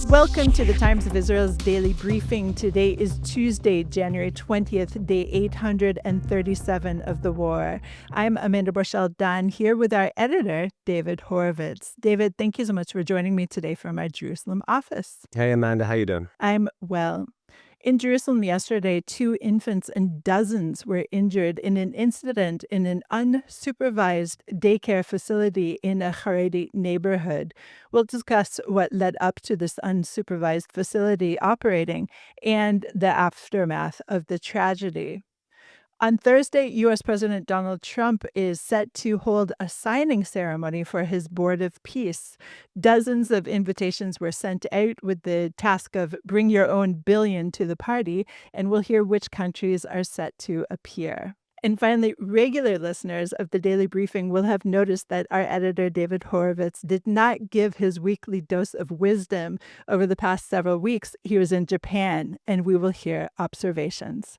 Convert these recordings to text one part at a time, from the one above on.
Welcome to the Times of Israel's daily briefing. Today is Tuesday, January 20th, day 837 of the war. I'm Amanda Borschel-Dan here with our editor, David Horovitz. David, thank you so much for joining me today from our Jerusalem office. Hey, Amanda, how you doing? I'm well. In Jerusalem yesterday, 2 infants and dozens were injured in an incident in an unsupervised daycare facility in a Haredi neighborhood. We'll discuss what led up to this unsupervised facility operating and the aftermath of the tragedy. On Thursday, U.S. President Donald Trump is set to hold a signing ceremony for his Board of Peace. Dozens of invitations were sent out with the task of bring your own billion to the party, and we'll hear which countries are set to appear. And finally, regular listeners of the Daily Briefing will have noticed that our editor, David Horovitz, did not give his weekly dose of wisdom over the past several weeks. He was in Japan, and we will hear observations.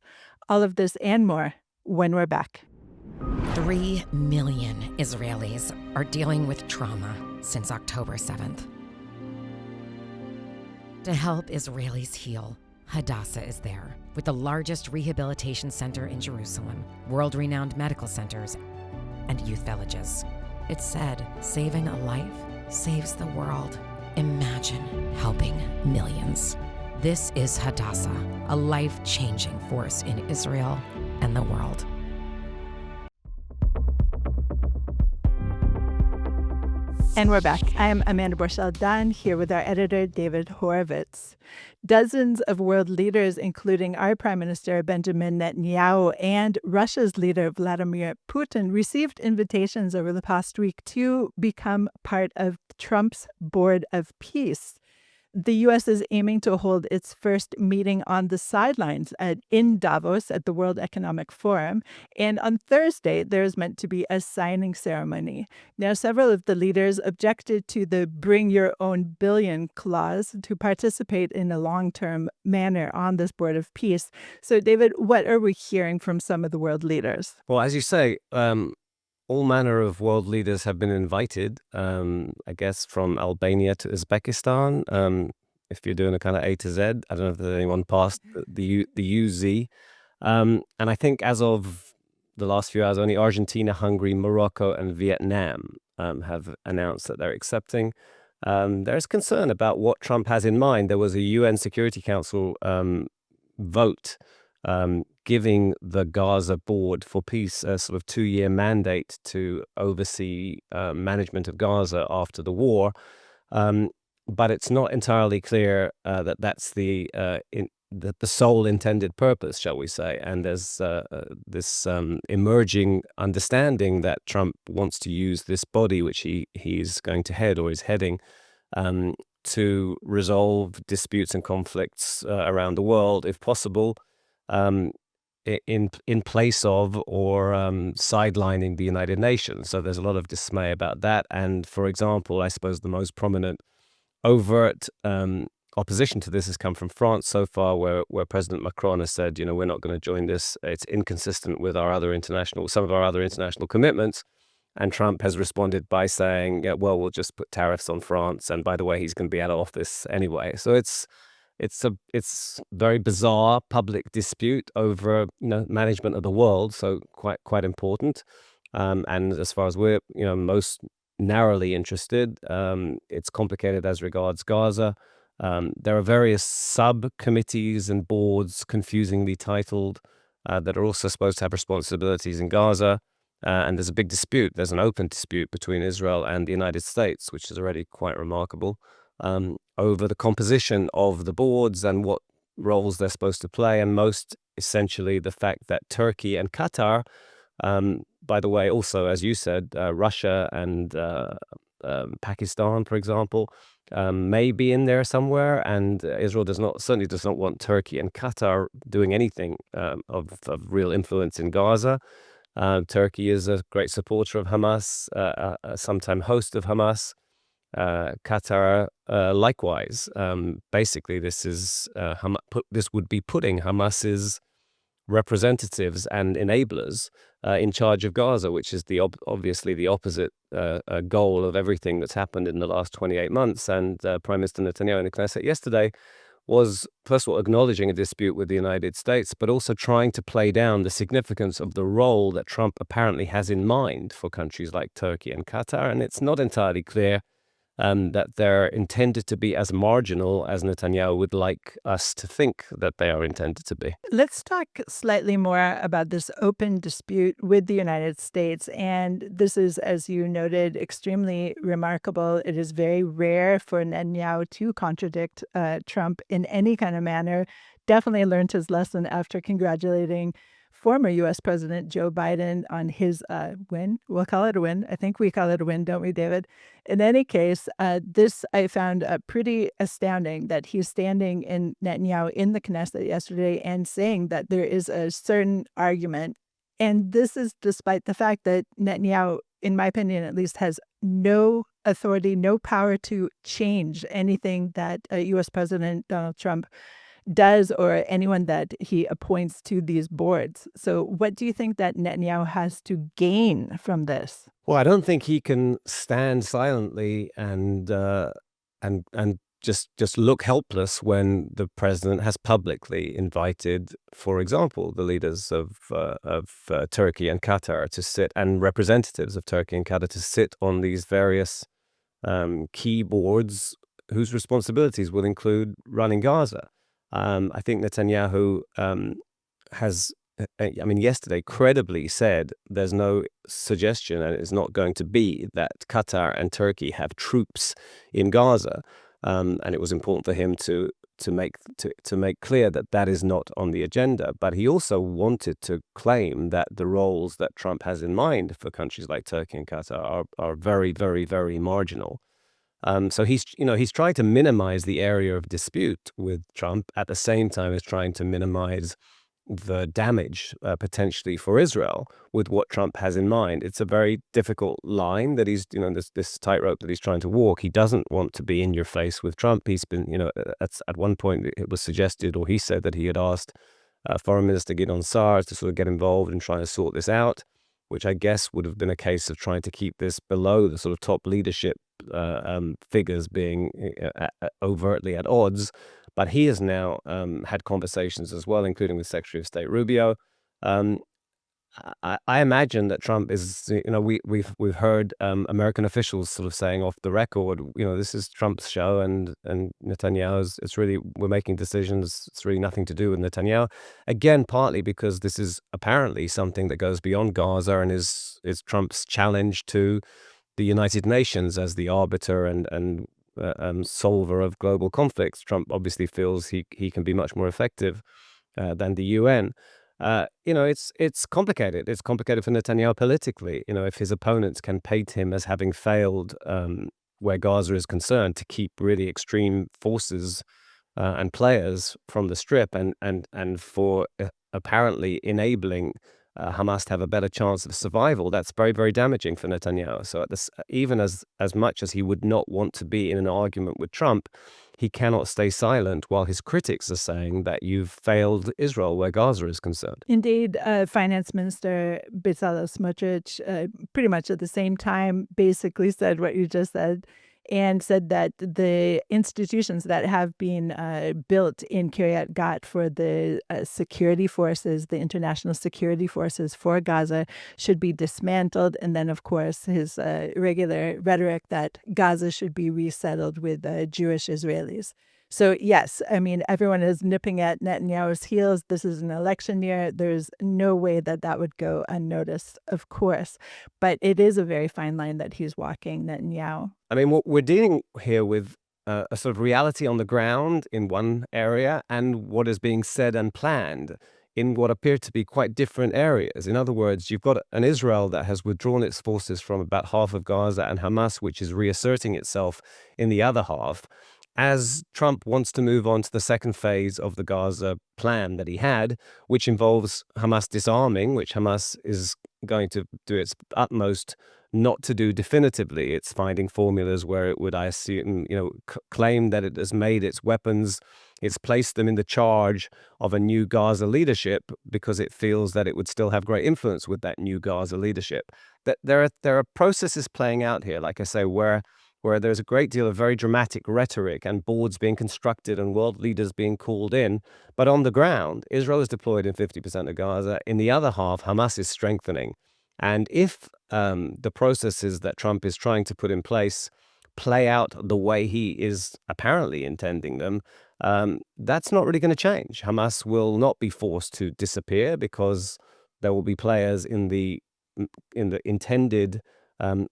All of this and more when we're back. 3 million Israelis are dealing with trauma since October 7th. To help Israelis heal, Hadassah is there, with the largest rehabilitation center in Jerusalem, world-renowned medical centers, and youth villages. It's said, saving a life saves the world. Imagine helping millions. This is Hadassah, a life-changing force in Israel and the world. And we're back. I'm Amanda Borschel-Dan here with our editor, David Horovitz. Dozens of world leaders, including our Prime Minister Benjamin Netanyahu and Russia's leader Vladimir Putin, received invitations over the past week to become part of Trump's Board of Peace. The U.S. is aiming to hold its first meeting on the sidelines in Davos at the World Economic Forum. And on Thursday, there's meant to be a signing ceremony. Now, several of the leaders objected to the bring your own billion clause to participate in a long-term manner on this Board of Peace. So, David, what are we hearing from some of the world leaders? Well, as you say, all manner of world leaders have been invited, I guess, from Albania to Uzbekistan. If you're doing a kind of A to Z, I don't know if there's anyone past the UZ. And I think as of the last few hours, only Argentina, Hungary, Morocco, and Vietnam have announced that they're accepting. There's concern about what Trump has in mind. There was a UN Security Council vote giving the Gaza Board for Peace a sort of 2-year mandate to oversee management of Gaza after the war. But it's not entirely clear that that's the sole intended purpose, shall we say. And there's this emerging understanding that Trump wants to use this body, which he's going to head or is heading, to resolve disputes and conflicts around the world, if possible, in place of or sidelining the United Nations. So there's a lot of dismay about that. And for example, I suppose the most prominent overt opposition to this has come from France so far, where President Macron has said, we're not going to join this. It's inconsistent with some of our other international commitments. And Trump has responded by saying, we'll just put tariffs on France. And by the way, he's going to be out of office anyway. So it's very bizarre public dispute over management of the world, so quite important. And as far as we're most narrowly interested, it's complicated as regards Gaza. There are various subcommittees and boards, confusingly titled, that are also supposed to have responsibilities in Gaza. And there's a big dispute. There's an open dispute between Israel and the United States, which is already quite remarkable, over the composition of the boards and what roles they're supposed to play, and most essentially the fact that Turkey and Qatar, by the way, also, as you said, Russia and Pakistan, for example, may be in there somewhere, and Israel certainly does not want Turkey and Qatar doing anything of real influence in Gaza. Turkey is a great supporter of Hamas, a sometime host of Hamas. Qatar, likewise. Basically, this would be putting Hamas's representatives and enablers in charge of Gaza, which is obviously the opposite goal of everything that's happened in the last 28 months. And Prime Minister Netanyahu in the Knesset yesterday was, first of all, acknowledging a dispute with the United States, but also trying to play down the significance of the role that Trump apparently has in mind for countries like Turkey and Qatar. And it's not entirely clear that they're intended to be as marginal as Netanyahu would like us to think that they are intended to be. Let's talk slightly more about this open dispute with the United States. And this is, as you noted, extremely remarkable. It is very rare for Netanyahu to contradict Trump in any kind of manner. Definitely learned his lesson after congratulating former U.S. President Joe Biden on his win. We'll call it a win. I think we call it a win, don't we, David? In any case, this I found pretty astounding that he's standing in Netanyahu in the Knesset yesterday and saying that there is a certain argument. And this is despite the fact that Netanyahu, in my opinion at least, has no authority, no power to change anything that U.S. President Donald Trump does or anyone that he appoints to these boards. So what do you think that Netanyahu has to gain from this? Well, I don't think he can stand silently and just look helpless when the president has publicly invited, for example, the leaders of Turkey and Qatar to sit, and representatives of Turkey and Qatar to sit on these various key boards whose responsibilities will include running Gaza. I think Netanyahu has, yesterday credibly said there's no suggestion, and it's not going to be, that Qatar and Turkey have troops in Gaza. And it was important for him to make clear that that is not on the agenda. But he also wanted to claim that the roles that Trump has in mind for countries like Turkey and Qatar are very, very, very marginal. So he's trying to minimize the area of dispute with Trump at the same time as trying to minimize the damage potentially for Israel with what Trump has in mind. It's a very difficult line that he's, this tightrope that he's trying to walk. He doesn't want to be in your face with Trump. He's been, at one point it was suggested, or he said that he had asked Foreign Minister Gideon Sa'ar to sort of get involved in trying to sort this out, which I guess would have been a case of trying to keep this below the sort of top leadership figures being overtly at odds. But he has now had conversations as well, including with Secretary of State Rubio. I imagine that Trump is, we've heard American officials sort of saying off the record, this is Trump's show, and Netanyahu's. We're making decisions. It's really nothing to do with Netanyahu. Again, partly because this is apparently something that goes beyond Gaza and is Trump's challenge to the United Nations as the arbiter and solver of global conflicts. Trump obviously feels he can be much more effective than the UN. It's complicated. It's complicated for Netanyahu politically. If his opponents can paint him as having failed where Gaza is concerned to keep really extreme forces and players from the Strip, and for apparently enabling Hamas to have a better chance of survival, that's very, very damaging for Netanyahu. So even as much as he would not want to be in an argument with Trump, he cannot stay silent while his critics are saying that you've failed Israel where Gaza is concerned. Indeed, Finance Minister Bezalel Smotrich, pretty much at the same time, basically said what you just said, and said that the institutions that have been built in Kiryat Gat for the security forces, the international security forces for Gaza, should be dismantled. And then, of course, his regular rhetoric that Gaza should be resettled with Jewish Israelis. So, yes, everyone is nipping at Netanyahu's heels. This is an election year. There's no way that would go unnoticed, of course. But it is a very fine line that he's walking, Netanyahu. What we're dealing here with a sort of reality on the ground in one area and what is being said and planned in what appear to be quite different areas. In other words, you've got an Israel that has withdrawn its forces from about half of Gaza, and Hamas, which is reasserting itself in the other half. As Trump wants to move on to the second phase of the Gaza plan that he had, which involves Hamas disarming, which Hamas is going to do its utmost not to do definitively. It's finding formulas where it would, I assume, claim that it has made its weapons, it's placed them in the charge of a new Gaza leadership because it feels that it would still have great influence with that new Gaza leadership. That there are processes playing out here, like I say, where there's a great deal of very dramatic rhetoric and boards being constructed and world leaders being called in. But on the ground, Israel is deployed in 50% of Gaza. In the other half, Hamas is strengthening. And if the processes that Trump is trying to put in place play out the way he is apparently intending them, that's not really going to change. Hamas will not be forced to disappear because there will be players in the intended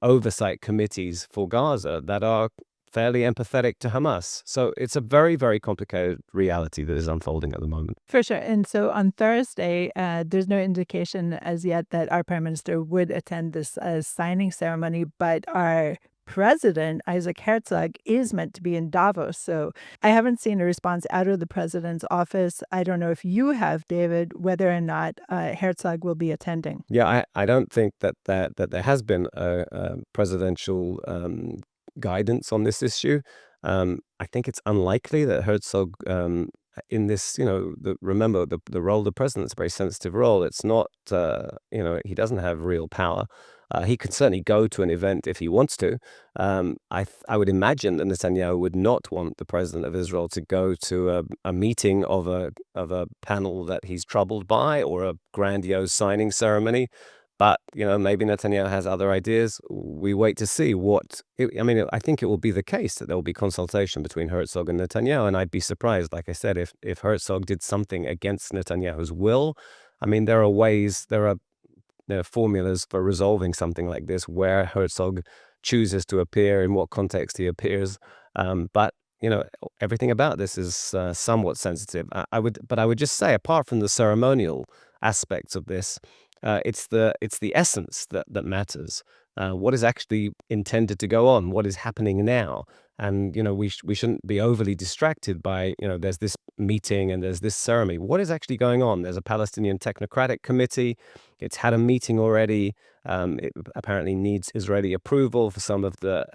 oversight committees for Gaza that are fairly empathetic to Hamas. So it's a very, very complicated reality that is unfolding at the moment. For sure. And so on Thursday, there's no indication as yet that our prime minister would attend this signing ceremony, but our president, Isaac Herzog, is meant to be in Davos. So I haven't seen a response out of the president's office. I don't know if you have, David, whether or not Herzog will be attending. Yeah, I don't think that there has been a presidential guidance on this issue. I think it's unlikely that Herzog, in this, remember the role of the president is a very sensitive role. It's not, he doesn't have real power. He can certainly go to an event if he wants to. I would imagine that Netanyahu would not want the president of Israel to go to a meeting of a panel that he's troubled by or a grandiose signing ceremony. But, maybe Netanyahu has other ideas. We wait to see I think it will be the case that there will be consultation between Herzog and Netanyahu. And I'd be surprised, like I said, if Herzog did something against Netanyahu's will. I mean, there are formulas for resolving something like this where Herzog chooses to appear, in what context he appears. But everything about this is somewhat sensitive. I would just say, apart from the ceremonial aspects of this, it's the essence that matters. What is actually intended to go on? What is happening now? And we shouldn't be overly distracted by there's this meeting and there's this ceremony. What is actually going on? There's a Palestinian Technocratic Committee. It's had a meeting already. It apparently needs Israeli approval for some of the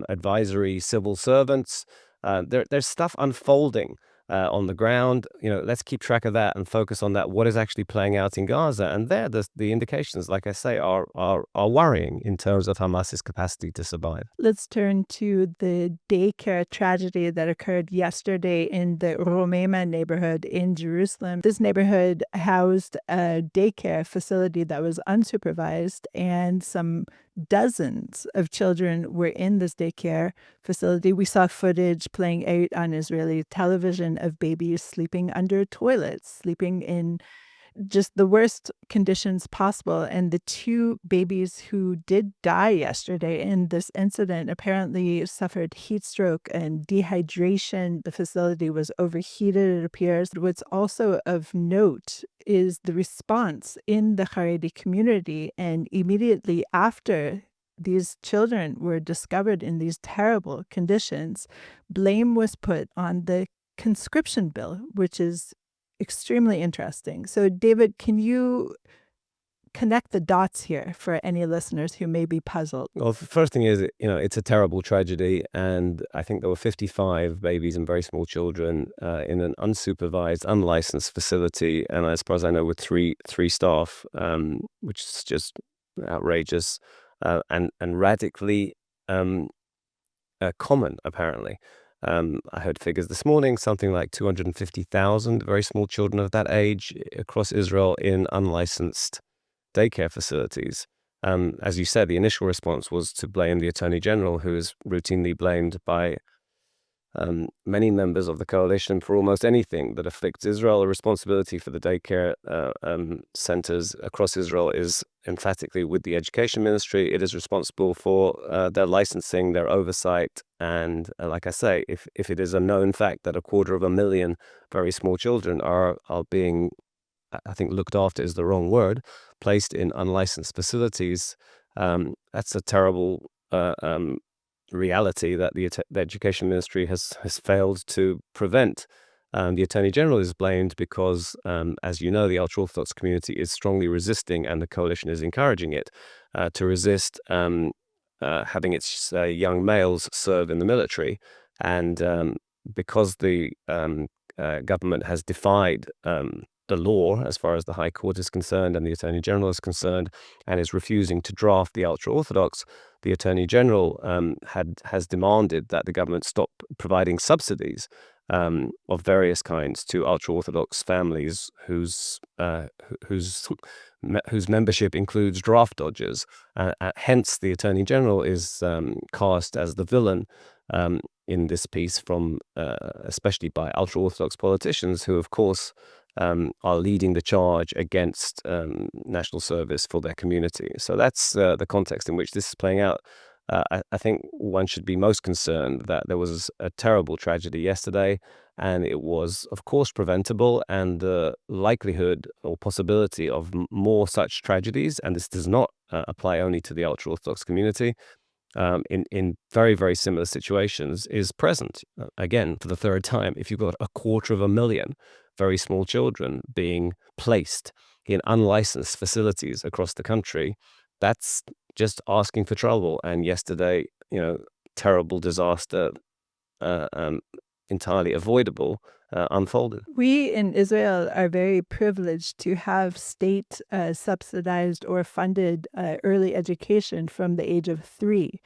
advisory civil servants. There's stuff unfolding on the ground. Let's keep track of that and focus on that. What is actually playing out in Gaza? And there, the indications, like I say, are worrying in terms of Hamas's capacity to survive. Let's turn to the daycare tragedy that occurred yesterday in the Romema neighborhood in Jerusalem. This neighborhood housed a daycare facility that was unsupervised, and some dozens of children were in this daycare facility. We saw footage playing out on Israeli television of babies sleeping under toilets, sleeping in just the worst conditions possible. And the two babies who did die yesterday in this incident apparently suffered heat stroke and dehydration. The facility was overheated, it appears. What's also of note is the response in the Haredi community. And immediately after these children were discovered in these terrible conditions, blame was put on the conscription bill, which is extremely interesting. So, David, can you connect the dots here for any listeners who may be puzzled? Well, the first thing is, it's a terrible tragedy, and I think there were 55 babies and very small children in an unsupervised, unlicensed facility, and as far as I know, with three staff, which is just outrageous and radically common, apparently. I heard figures this morning, something like 250,000 very small children of that age across Israel in unlicensed daycare facilities. As you said, the initial response was to blame the Attorney General, who is routinely blamed by many members of the coalition for almost anything that afflicts Israel. The responsibility for the daycare centers across Israel is emphatically with the Education Ministry. It is responsible for their licensing, their oversight, and like I say, if it is a known fact that 250,000 very small children are being, I think looked after is the wrong word, placed in unlicensed facilities, that's a terrible reality that the Education Ministry has failed to prevent. The Attorney General is blamed because, as you know, the ultra-Orthodox community is strongly resisting, and the coalition is encouraging it to resist having its young males serve in the military. And because the government has defied the law as far as the High Court is concerned and the Attorney General is concerned, and is refusing to draft the ultra-Orthodox, the Attorney General has demanded that the government stop providing subsidies of various kinds to ultra-Orthodox families whose membership includes draft dodgers. Hence, the Attorney General is cast as the villain in this piece, from especially by ultra-Orthodox politicians who, of course, are leading the charge against national service for their community. So that's the context in which this is playing out. I think one should be most concerned that there was a terrible tragedy yesterday, and it was, of course, preventable, and the likelihood or possibility of more such tragedies, and this does not apply only to the ultra-Orthodox community, in very, very similar situations, is present. Again, for the third time, if you've got 250,000 very small children being placed in unlicensed facilities across the country, that's just asking for trouble. And yesterday, terrible disaster, entirely avoidable, unfolded. We in Israel are very privileged to have state subsidized or funded early education from the age of 3.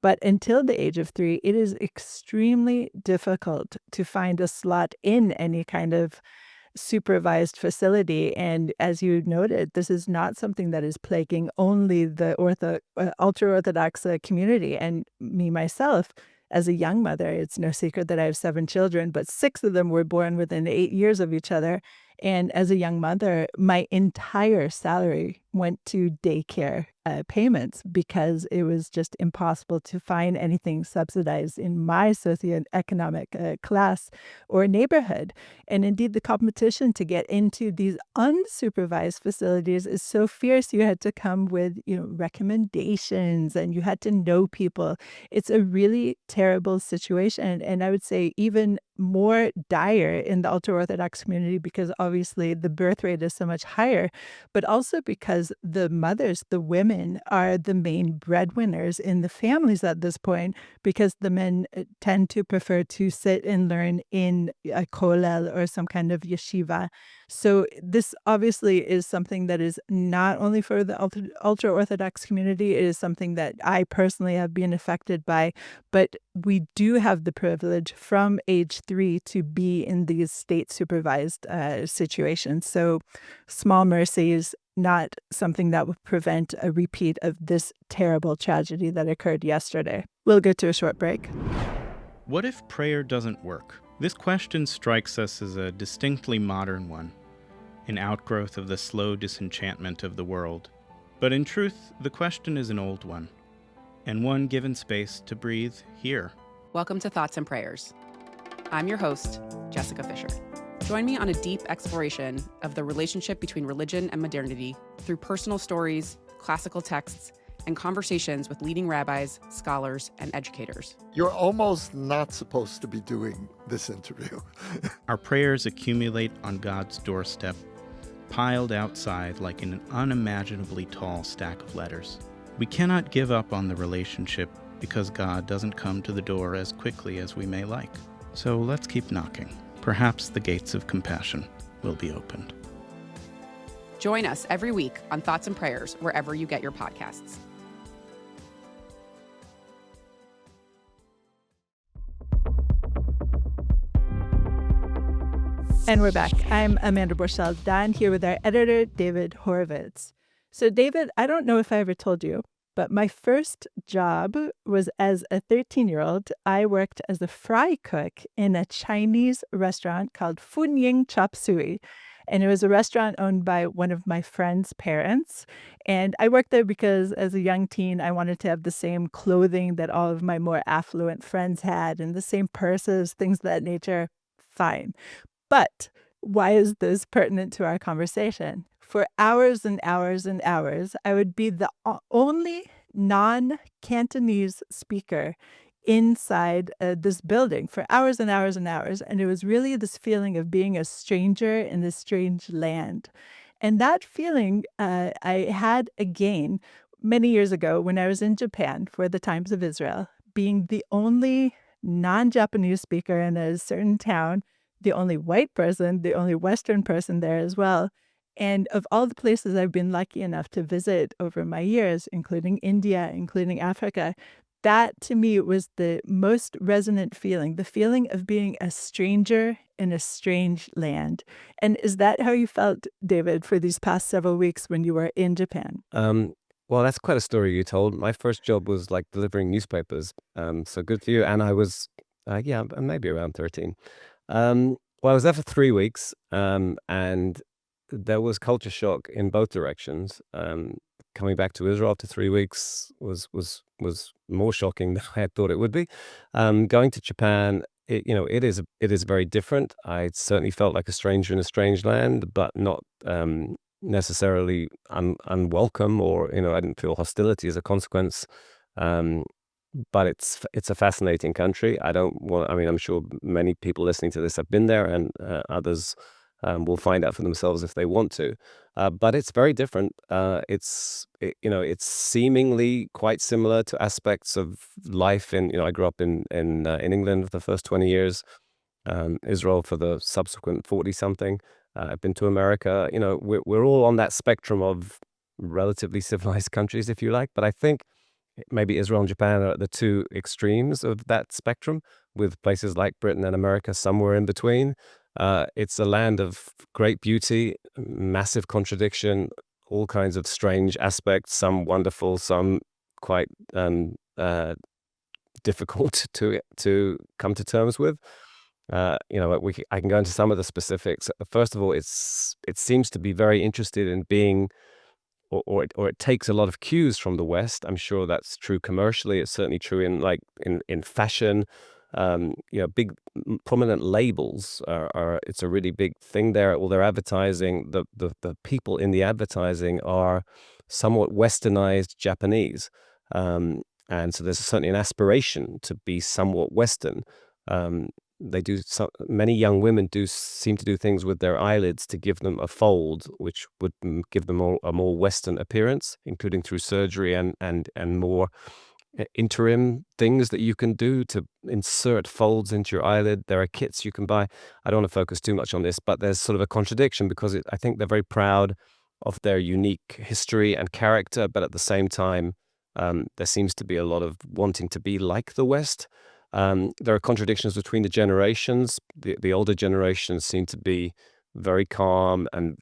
But until the age of 3, it is extremely difficult to find a slot in any kind of supervised facility. And as you noted, this is not something that is plaguing only the ultra-Orthodox community. And me, myself, as a young mother, it's no secret that I have 7 children, but 6 of them were born within 8 years of each other. And as a young mother, my entire salary went to daycare payments because it was just impossible to find anything subsidized in my socioeconomic class or neighborhood. And indeed, the competition to get into these unsupervised facilities is so fierce. You had to come with, recommendations, and you had to know people. It's a really terrible situation. And I would say even more dire in the ultra-Orthodox community, because obviously the birth rate is so much higher, but also because the mothers, the women, are the main breadwinners in the families at this point, because the men tend to prefer to sit and learn in a kollel or some kind of yeshiva. So this obviously is something that is not only for the ultra-Orthodox community, it is something that I personally have been affected by, but we do have the privilege from age 3 to be in these state-supervised situations. So small mercies, not something that would prevent a repeat of this terrible tragedy that occurred yesterday. We'll go to a short break. What if prayer doesn't work? This question strikes us as a distinctly modern one, an outgrowth of the slow disenchantment of the world. But in truth, the question is an old one, and one given space to breathe here. Welcome to Thoughts and Prayers. I'm your host, Jessica Fisher. Join me on a deep exploration of the relationship between religion and modernity through personal stories, classical texts, and conversations with leading rabbis, scholars, and educators. You're almost not supposed to be doing this interview. Our prayers accumulate on God's doorstep, piled outside like an unimaginably tall stack of letters. We cannot give up on the relationship because God doesn't come to the door as quickly as we may like. So let's keep knocking. Perhaps the gates of compassion will be opened. Join us every week on Thoughts and Prayers, wherever you get your podcasts. And we're back. I'm Amanda Borschel-Dan here with our editor, David Horovitz. So David, I don't know if I ever told you, but my first job was as a 13-year-old. I worked as a fry cook in a Chinese restaurant called Funying Chop Suey. And it was a restaurant owned by one of my friend's parents. And I worked there because as a young teen, I wanted to have the same clothing that all of my more affluent friends had and the same purses, things of that nature. Fine. But why is this pertinent to our conversation? For hours and hours and hours, I would be the only non-Cantonese speaker inside this building for hours and hours and hours. And it was really this feeling of being a stranger in this strange land. And that feeling I had again many years ago when I was in Japan for the Times of Israel, being the only non-Japanese speaker in a certain town, the only white person, the only Western person there as well. And of all the places I've been lucky enough to visit over my years, including India, including Africa, that to me was the most resonant feeling, the feeling of being a stranger in a strange land. And is that how you felt, David, for these past several weeks when you were in Japan? Well, that's quite a story you told. My first job was like delivering newspapers. So good for you. And I was, maybe around 13. Well, I was there for 3 weeks, and there was culture shock in both directions. Coming back to Israel after 3 weeks was more shocking than I had thought it would be. Going to Japan, it is very different. I certainly felt like a stranger in a strange land, but not necessarily unwelcome, or I didn't feel hostility as a consequence. But it's a fascinating country. I'm sure many people listening to this have been there, and others will find out for themselves if they want to. But it's very different. It's seemingly quite similar to aspects of life I grew up in England for the first 20 years, Israel for the subsequent 40 something. I've been to America. We're all on that spectrum of relatively civilized countries, if you like. But I think maybe Israel and Japan are at the two extremes of that spectrum, with places like Britain and America somewhere in between. It's a land of great beauty, massive contradiction, all kinds of strange aspects, some wonderful, some quite difficult to come to terms with. I can go into some of the specifics. First of all, it seems to be very interested in being, or it takes a lot of cues from the West. I'm sure that's true commercially. It's certainly true in fashion. Big prominent labels it's a really big thing there. All their advertising, the people in the advertising are somewhat westernized Japanese, and so there's certainly an aspiration to be somewhat Western. Many young women do seem to do things with their eyelids to give them a fold, which would give them a more Western appearance, including through surgery and more interim things that you can do to insert folds into your eyelid. There are kits you can buy. I don't want to focus too much on this, but there's sort of a contradiction, because I think they're very proud of their unique history and character, but at the same time, there seems to be a lot of wanting to be like the West. There are contradictions between the generations. The older generations seem to be very calm and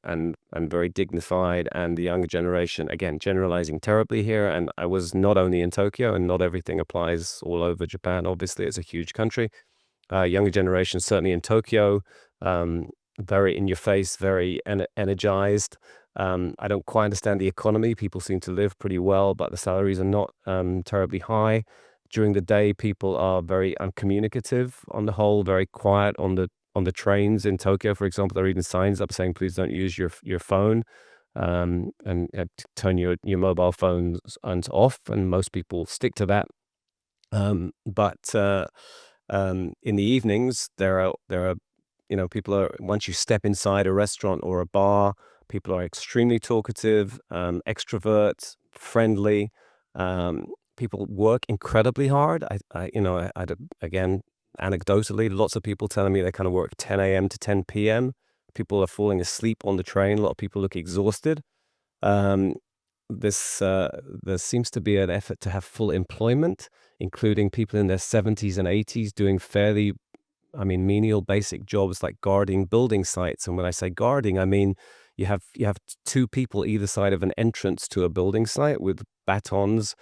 very dignified, and the younger generation, again, generalizing terribly here. And I was not only in Tokyo, and not everything applies all over Japan. Obviously, it's a huge country. Younger generation, certainly in Tokyo, very in your face, very energized. I don't quite understand the economy. People seem to live pretty well, but the salaries are not terribly high. During the day, people are very uncommunicative on the whole, very quiet on the trains in Tokyo, for example. There are even signs up saying, please don't use your phone, and turn your mobile phones off, and most people stick to that. But in the evenings, there are people are, once you step inside a restaurant or a bar, people are extremely talkative, extrovert, friendly. People work incredibly hard. Again, anecdotally, lots of people telling me they kind of work 10 a.m. to 10 p.m. People are falling asleep on the train. A lot of people look exhausted. There seems to be an effort to have full employment, including people in their 70s and 80s doing fairly, menial, basic jobs like guarding building sites. And when I say guarding, I mean you have two people either side of an entrance to a building site with batons,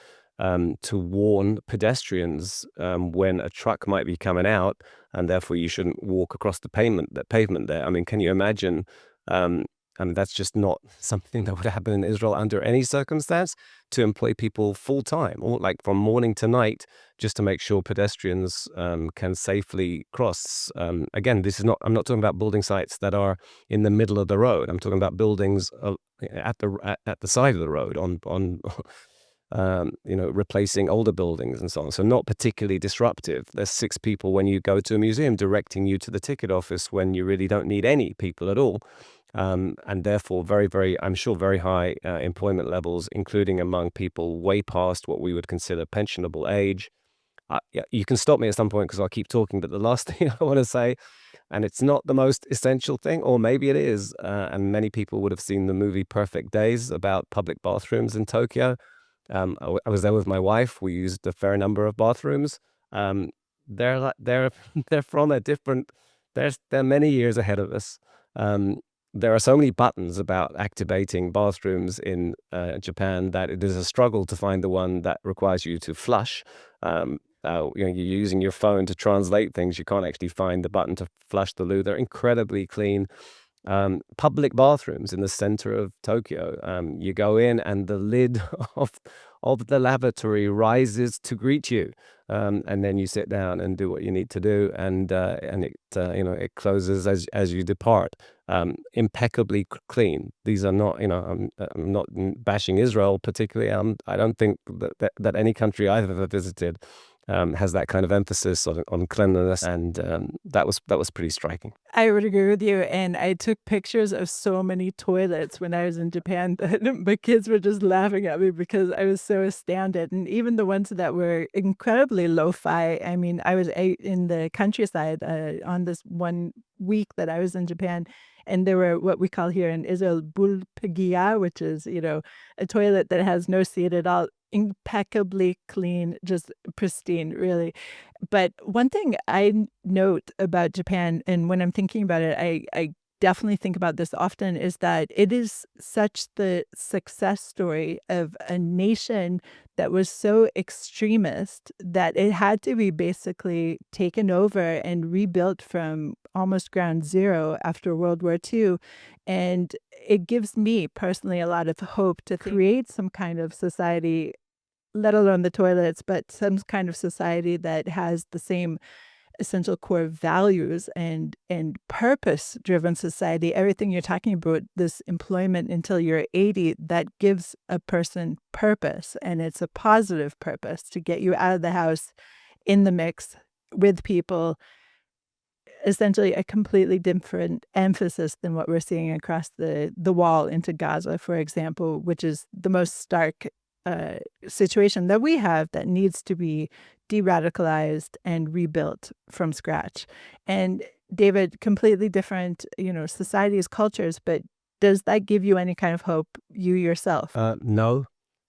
to warn pedestrians when a truck might be coming out, and therefore you shouldn't walk across the pavement there. Can you imagine? That's just not something that would happen in Israel under any circumstance, to employ people full time, or like from morning to night, just to make sure pedestrians can safely cross. Again, I'm not talking about building sites that are in the middle of the road. I'm talking about buildings at the side of the road on replacing older buildings and so on. So not particularly disruptive. There's 6 people when you go to a museum directing you to the ticket office when you really don't need any people at all. And therefore very, very, I'm sure, very high employment levels, including among people way past what we would consider pensionable age. You can stop me at some point because I'll keep talking, but the last thing I want to say, and it's not the most essential thing, or maybe it is, and many people would have seen the movie Perfect Days about public bathrooms in Tokyo. I was there with my wife. We used a fair number of bathrooms. They're they're from a different. They're many years ahead of us. There are so many buttons about activating bathrooms in Japan that it is a struggle to find the one that requires you to flush. You're using your phone to translate things. You can't actually find the button to flush the loo. They're incredibly clean. Public bathrooms in the center of Tokyo. You go in and the lid of the lavatory rises to greet you, and then you sit down and do what you need to do, and it closes as you depart. Impeccably clean. These are not, I'm not bashing Israel particularly. I don't think that any country I've ever visited has that kind of emphasis on cleanliness, and that was pretty striking. I would agree with you, and I took pictures of so many toilets when I was in Japan that my kids were just laughing at me because I was so astounded, and even the ones that were incredibly lo-fi. I mean, I was in the countryside on this 1 week that I was in Japan, and there were what we call here in Israel bulpegia, which is, a toilet that has no seat at all, impeccably clean, just pristine, really. But one thing I note about Japan, and when I'm thinking about it, I definitely think about this often, is that it is such the success story of a nation that was so extremist that it had to be basically taken over and rebuilt from almost ground zero after World War II. And it gives me personally a lot of hope to create some kind of society, let alone the toilets, but some kind of society that has the same essential core values and purpose-driven society. Everything you're talking about, this employment until you're 80, that gives a person purpose, and it's a positive purpose to get you out of the house, in the mix, with people. Essentially a completely different emphasis than what we're seeing across the wall into Gaza, for example, which is the most stark situation that we have that needs to be de-radicalized and rebuilt from scratch. And David, completely different, societies, cultures, but does that give you any kind of hope, you yourself? No,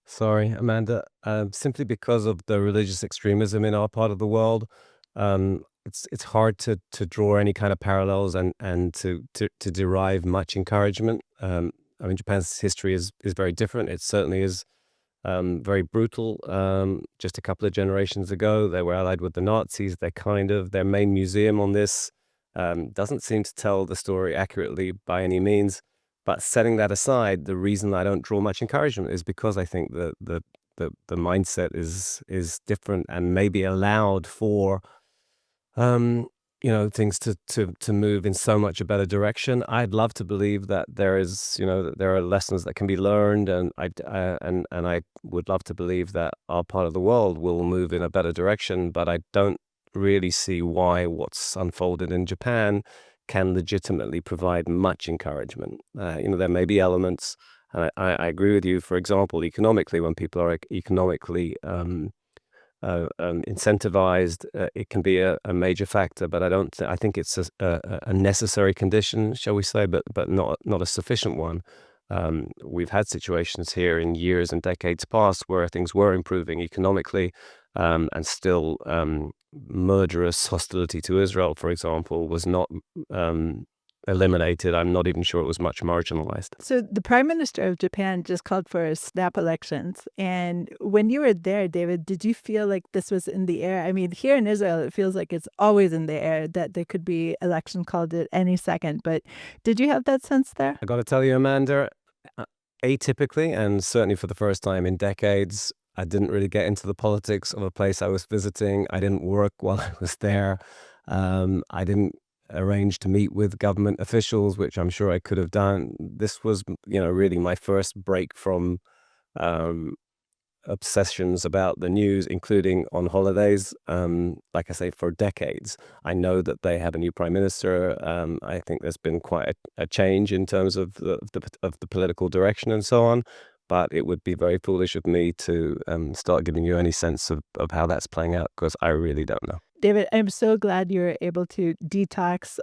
sorry, Amanda. Simply because of the religious extremism in our part of the world, it's hard to draw any kind of parallels and to derive much encouragement. Japan's history is very different. It certainly is very brutal. Just a couple of generations ago, they were allied with the Nazis. Their main museum on this doesn't seem to tell the story accurately by any means. But setting that aside, the reason I don't draw much encouragement is because I think the mindset is different and maybe allowed for things to move in so much a better direction. I'd love to believe that that there are lessons that can be learned, and I would love to believe that our part of the world will move in a better direction, but I don't really see why what's unfolded in Japan can legitimately provide much encouragement. There may be elements, and I agree with you, for example, economically, when people are economically incentivized, it can be a major factor, but I think it's a necessary condition, shall we say, but not a sufficient one. We've had situations here in years and decades past where things were improving economically, and still murderous hostility to Israel, for example, was not eliminated. I'm not even sure it was much marginalized. So the Prime Minister of Japan just called for snap elections. And when you were there, David, did you feel like this was in the air? I mean, here in Israel, it feels like it's always in the air that there could be election called at any second. But did you have that sense there? I got to tell you, Amanda, atypically, and certainly for the first time in decades, I didn't really get into the politics of a place I was visiting. I didn't work while I was there. I didn't arrange to meet with government officials, which I'm sure I could have done. This was, really my first break from obsessions about the news, including on holidays. Like I say, for decades, I know that they have a new prime minister. I think there's been quite a change in terms of the political direction and so on. But it would be very foolish of me to start giving you any sense of how that's playing out, because I really don't know. David, I'm so glad you were able to detox.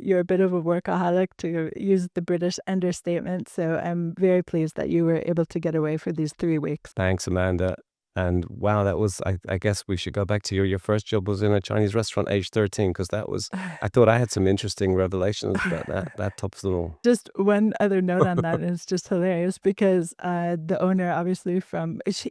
You're a bit of a workaholic, to use the British understatement. So I'm very pleased that you were able to get away for these 3 weeks. Thanks, Amanda. And wow, that was, I guess we should go back to your first job was in a Chinese restaurant, age 13, because that was, I thought I had some interesting revelations, but that tops them all. Just one other note on that, and it's just hilarious because the owner, obviously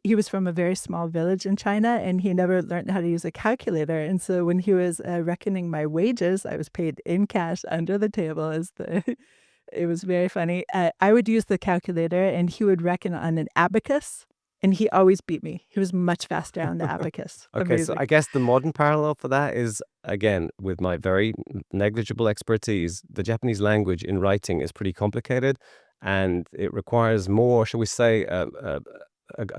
he was from a very small village in China, and he never learned how to use a calculator. And so when he was reckoning my wages, I was paid in cash under the table it was very funny. I would use the calculator and he would reckon on an abacus. And he always beat me. He was much faster on the abacus. Okay, so I guess the modern parallel for that is, again, with my very negligible expertise, the Japanese language in writing is pretty complicated, and it requires more, shall we say, a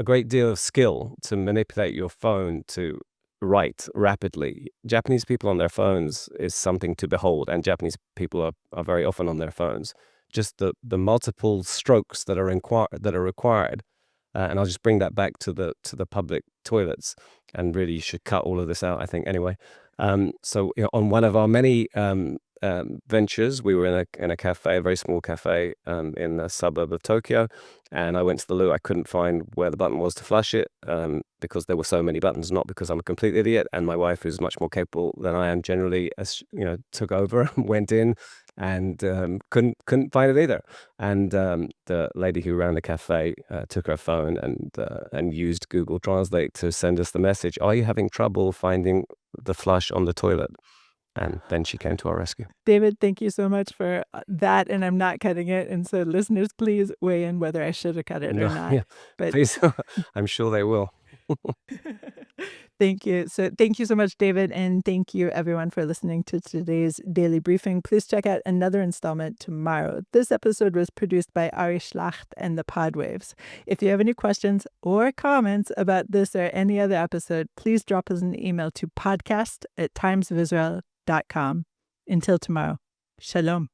great deal of skill to manipulate your phone to write rapidly. Japanese people on their phones is something to behold, and Japanese people are very often on their phones. Just the multiple strokes that are required. And I'll just bring that back to the public toilets, and really you should cut all of this out, I think, anyway. So on one of our many ventures, we were in a cafe, a very small cafe in a suburb of Tokyo, and I went to the loo. I couldn't find where the button was to flush it because there were so many buttons, not because I'm a complete idiot. And my wife, who's much more capable than I am generally, took over, went in, and couldn't find it either. And the lady who ran the cafe took her phone and used Google Translate to send us the message, "Are you having trouble finding the flush on the toilet?" And then she came to our rescue. David, thank you so much for that, and I'm not cutting it. And so listeners, please weigh in whether I should have cut it or not. Yeah, But please, I'm sure they will. Thank you. So thank you so much, David, and thank you everyone for listening to today's daily briefing. Please check out another installment tomorrow. This episode was produced by Ari Schlacht and the Podwaves. If you have any questions or comments about this or any other episode, please drop us an email to podcast@timesofisrael.com. Until tomorrow, shalom.